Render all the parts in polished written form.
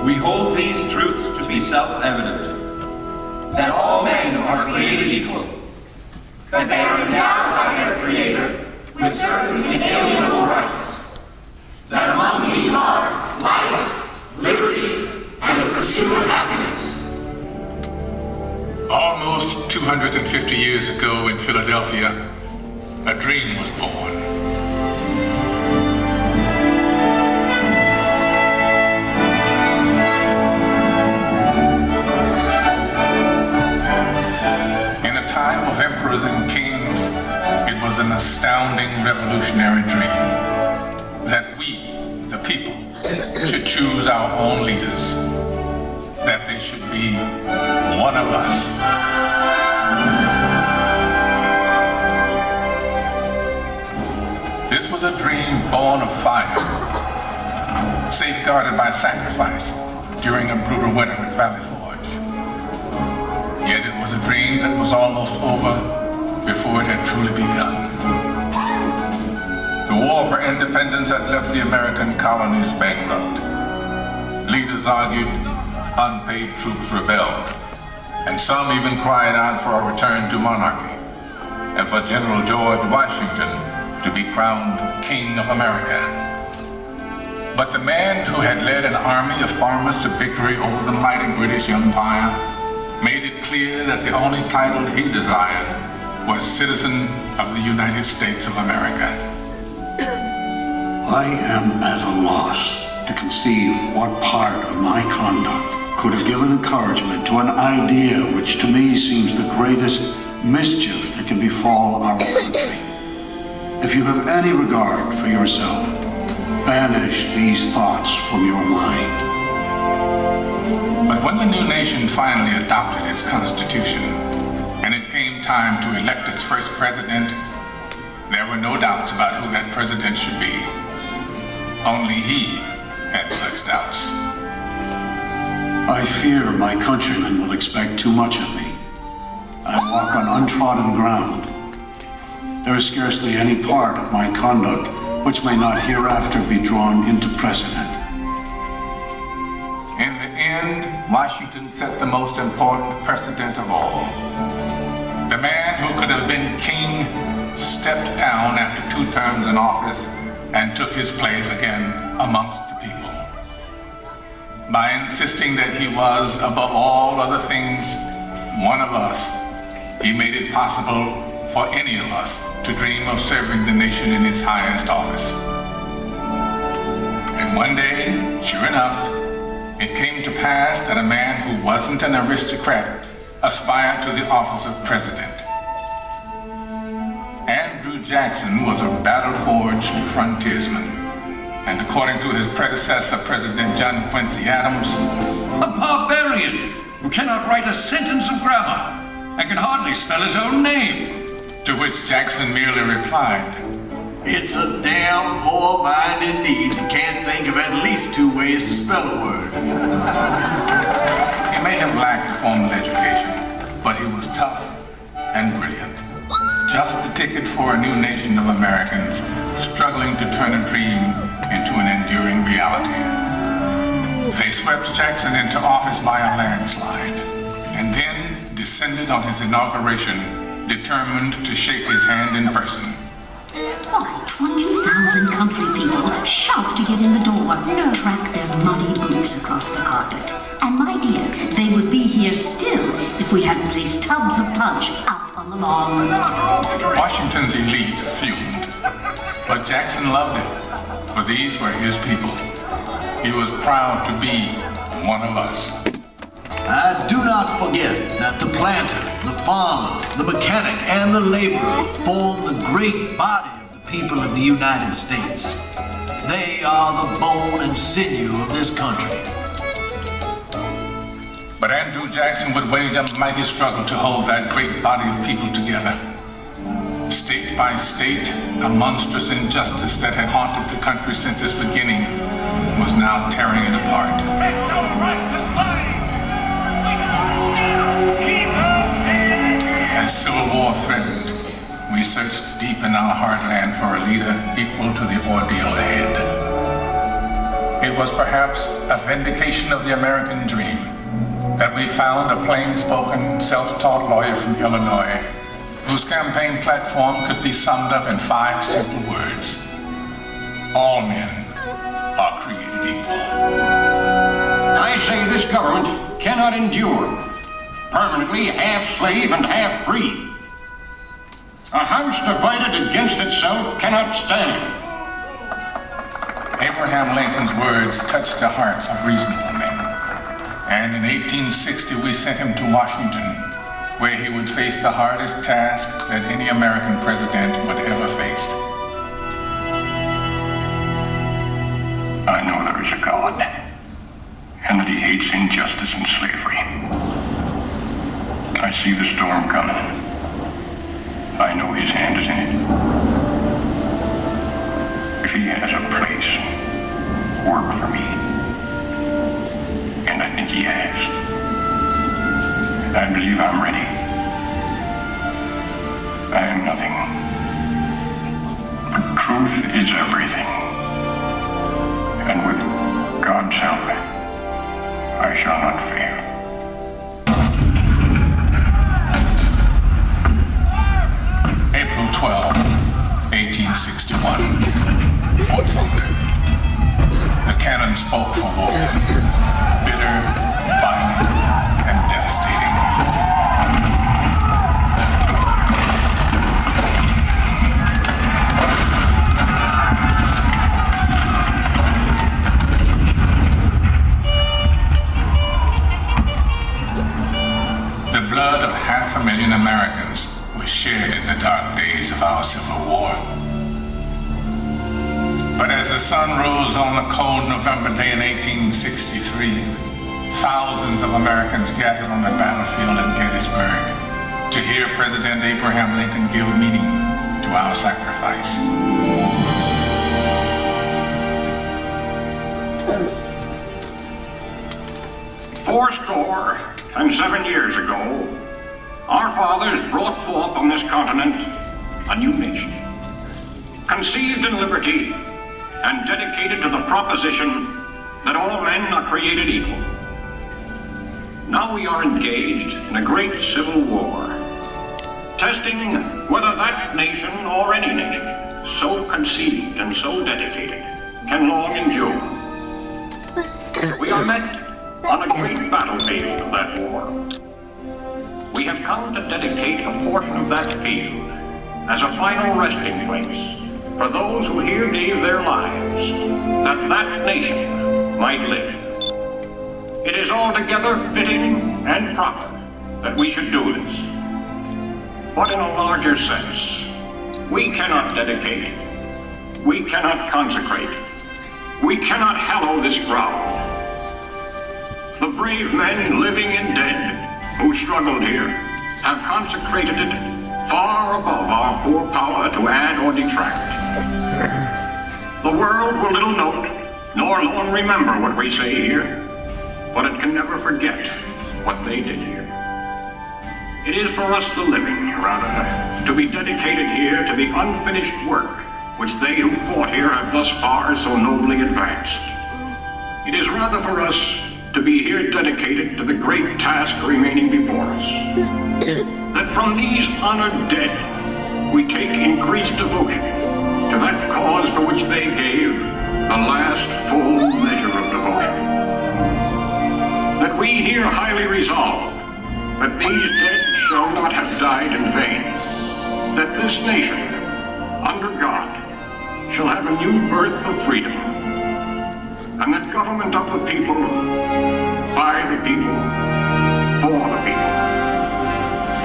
We hold these truths to be self-evident. That all men are created equal. That they are endowed by their Creator with certain inalienable rights. That among these are life, liberty, and the pursuit of happiness. Almost 250 years ago in Philadelphia, a dream was born. In a time of emperors and kings, it was an astounding revolutionary dream that we, the people, should choose our own leaders, that they should be one of us. This was a dream born of fire, safeguarded by sacrifice during a brutal winter at Valley Forge. Yet it was a dream that was almost over before it had truly begun. The war for independence had left the American colonies bankrupt. Leaders argued, unpaid troops rebelled, and some even cried out for a return to monarchy, and for General George Washington to be crowned King of America. But the man who had led an army of farmers to victory over the mighty British Empire made it clear that the only title he desired was citizen of the United States of America. I am at a loss to conceive what part of my conduct could have given encouragement to an idea which to me seems the greatest mischief that can befall our country. If you have any regard for yourself, banish these thoughts from your mind. But when the new nation finally adopted its constitution, and it came time to elect its first president, there were no doubts about who that president should be. Only he had such doubts. I fear my countrymen will expect too much of me. I walk on untrodden ground. There is scarcely any part of my conduct which may not hereafter be drawn into precedent. In the end, Washington set the most important precedent of all. The man who could have been king stepped down after 2 terms in office and took his place again amongst the people. By insisting that he was, above all other things, one of us, he made it possible for any of us to dream of serving the nation in its highest office. And one day, sure enough, it came to pass that a man who wasn't an aristocrat aspired to the office of president. Andrew Jackson was a battle-forged frontiersman, and according to his predecessor, President John Quincy Adams, a barbarian who cannot write a sentence of grammar and can hardly spell his own name. To which Jackson merely replied, "It's a damn poor mind indeed that can't think of at least 2 ways to spell a word." He may have lacked a formal education, but he was tough and brilliant. Just the ticket for a new nation of Americans struggling to turn a dream into an enduring reality. They swept Jackson into office by a landslide, and then descended on his inauguration, determined to shake his hand in person. Why, 20,000 country people shove to get in the door, track their muddy boots across the carpet. And my dear, they would be here still if we hadn't placed tubs of punch out on the lawn. Washington's elite fumed, but Jackson loved it, for these were his people. He was proud to be one of us. Do not forget that the planter, the farmer, the mechanic, and the laborer form the great body of the people of the United States. They are the bone and sinew of this country. But Andrew Jackson would wage a mighty struggle to hold that great body of people together. State by state, a monstrous injustice that had haunted the country since its beginning was now tearing it apart. Take no right to slaves! As civil war threatened, we searched deep in our heartland for a leader equal to the ordeal ahead. It was perhaps a vindication of the American dream that we found a plain-spoken, self-taught lawyer from Illinois whose campaign platform could be summed up in 5 simple words. All men are created equal. I say this government cannot endure permanently half slave and half free. A house divided against itself cannot stand. Abraham Lincoln's words touched the hearts of reasonable men. And in 1860, we sent him to Washington, where he would face the hardest task that any American president would ever face. I know there is a God, and that he hates injustice and slavery. I see the storm coming. I know his hand is in it. If he has a place, work for me. And I think he has. I believe I'm ready. I am nothing. But truth is everything. And with God's help, I shall not fail. April 12, 1861, Fort Sumter. The cannon spoke for war, bitter, violent, and devastating. The blood of 500,000 Americans was shed in the dark days of our Civil War. But as the sun rose on a cold November day in 1863, thousands of Americans gathered on the battlefield at Gettysburg to hear President Abraham Lincoln give meaning to our sacrifice. Fourscore-and-7 years ago, our fathers brought forth on this continent a new nation, conceived in liberty and dedicated to the proposition that all men are created equal. Now we are engaged in a great civil war, testing whether that nation or any nation so conceived and so dedicated can long endure. We are met on a great battlefield of that war. We have come to dedicate a portion of that field as a final resting place for those who here gave their lives that that nation might live. It is altogether fitting and proper that we should do this. But in a larger sense, we cannot dedicate, we cannot consecrate, we cannot hallow this ground. The brave men, living and dead, who struggled here, have consecrated it far above our poor power to add or detract. The world will little note, nor long remember what we say here, but it can never forget what they did here. It is for us, the living, rather, to be dedicated here to the unfinished work which they who fought here have thus far so nobly advanced. It is rather for us to be here dedicated to the great task remaining before us, that from these honored dead we take increased devotion to that cause for which they gave the last full measure of devotion. That we here highly resolve that these dead shall not have died in vain, that this nation, under God, shall have a new birth of freedom, and that government of the people, by the people, for the people,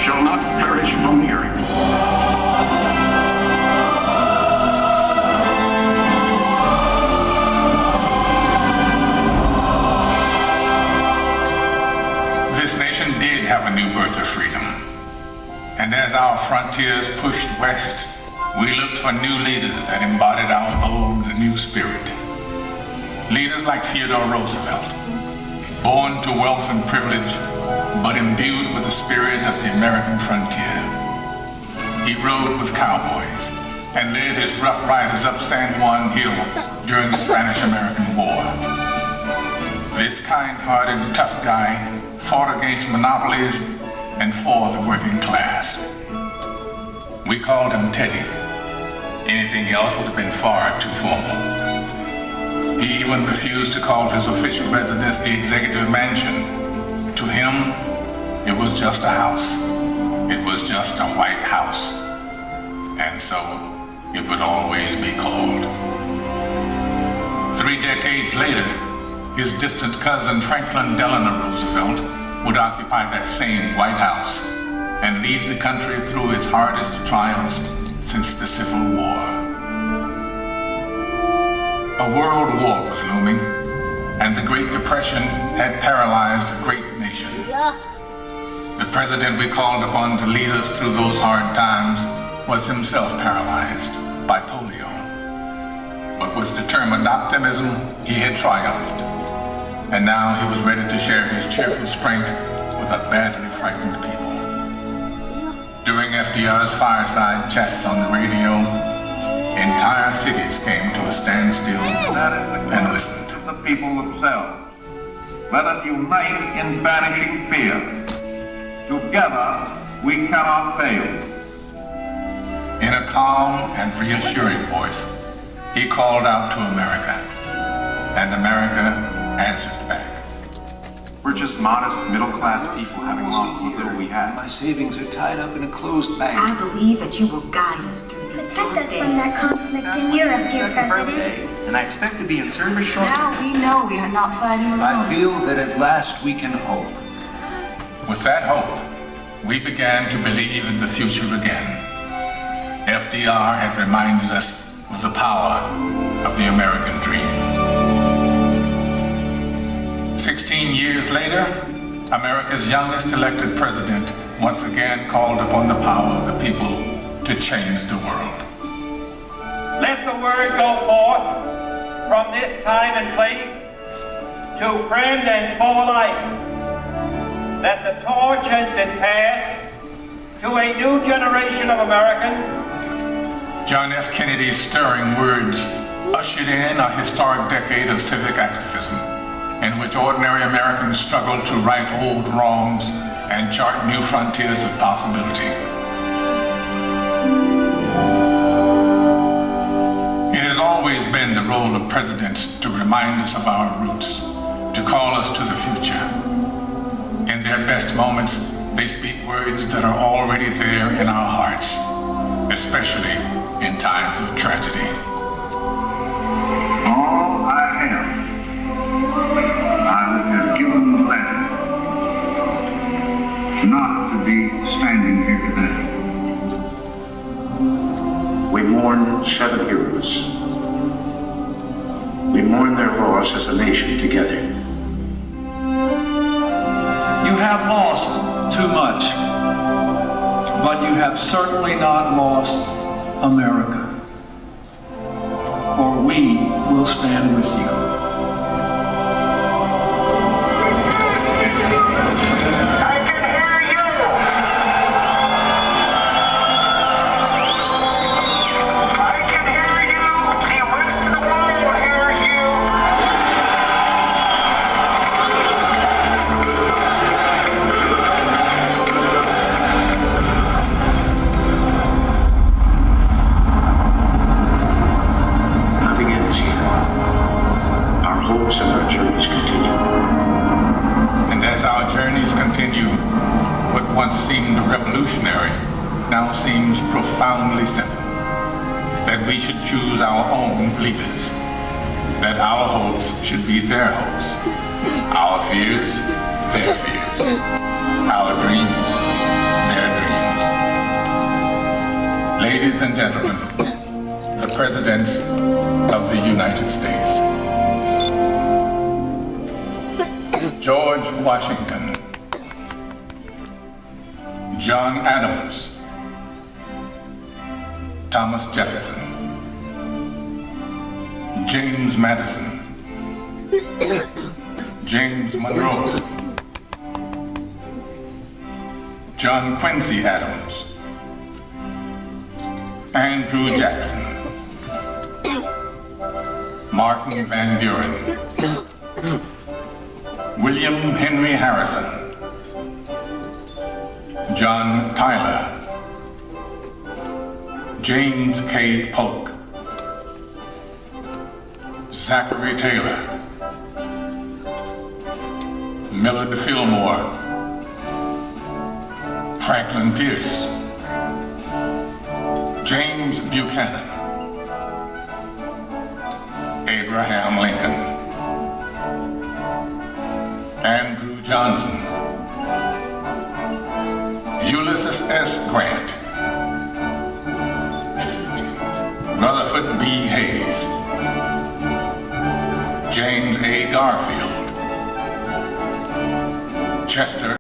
shall not perish from the earth. This nation did have a new birth of freedom. And as our frontiers pushed west, we looked for new leaders that embodied our old new spirit. Leaders like Theodore Roosevelt, born to wealth and privilege, but imbued with the spirit of the American frontier. He rode with cowboys and led his rough riders up San Juan Hill during the Spanish-American War. this kind-hearted, tough guy fought against monopolies and for the working class. We called him Teddy. Anything else would have been far too formal. He even refused to call his official residence the Executive Mansion. To him, it was just a house. It was just a White House. And so, it would always be called. 3 decades later, his distant cousin Franklin Delano Roosevelt would occupy that same White House and lead the country through its hardest trials since the Civil War. A world war was looming, and the Great Depression had paralyzed a great nation. The president we called upon to lead us through those hard times was himself paralyzed by polio. But with determined optimism, he had triumphed. And now he was ready to share his cheerful strength with a badly frightened people. During FDR's fireside chats on the radio, entire cities came to a standstill and listened. The people themselves. Let us unite in banishing fear. Together, we cannot fail. In a calm and reassuring voice, he called out to America, and America answered back. We're just modest, middle-class people having lost what little we had. My savings are tied up in a closed bank. I believe that you will guide us through these Protect dark us from that days. conflict in Europe, dear President. And I expect to be in service shortly. Now we know we are not fighting alone. I feel that at last we can hope. With that hope, we began to believe in the future again. FDR had reminded us of the power of the American dream. 16 years later, America's youngest elected president once again called upon the power of the people to change the world. Let the word go forth from this time and place to friend and foe alike that the torch has been passed to a new generation of Americans. John F. Kennedy's stirring words ushered in a historic decade of civic activism, in which ordinary Americans struggled to right old wrongs and chart new frontiers of possibility. It has always been the role of presidents to remind us of our roots, to call us to the future. In their best moments, they speak words that are already there in our hearts, especially in times of tragedy. All I have, I would have given gladly not to be standing here today. We mourn 7 heroes. We mourn their loss as a nation together. You have lost too much, but you have certainly not lost America. For we will stand with you. Now seems profoundly simple. That we should choose our own leaders. That our hopes should be their hopes. Our fears, their fears. Our dreams, their dreams. Ladies and gentlemen, the Presidents of the United States. George Washington. John Adams. Thomas Jefferson. James Madison. James Monroe. John Quincy Adams. Andrew Jackson. Martin Van Buren. William Henry Harrison, John Tyler, James K. Polk, Zachary Taylor, Millard Fillmore, Franklin Pierce, James Buchanan, Abraham Lincoln, Andrew Johnson, Ulysses S. Grant, Rutherford B. Hayes, James A. Garfield, Chester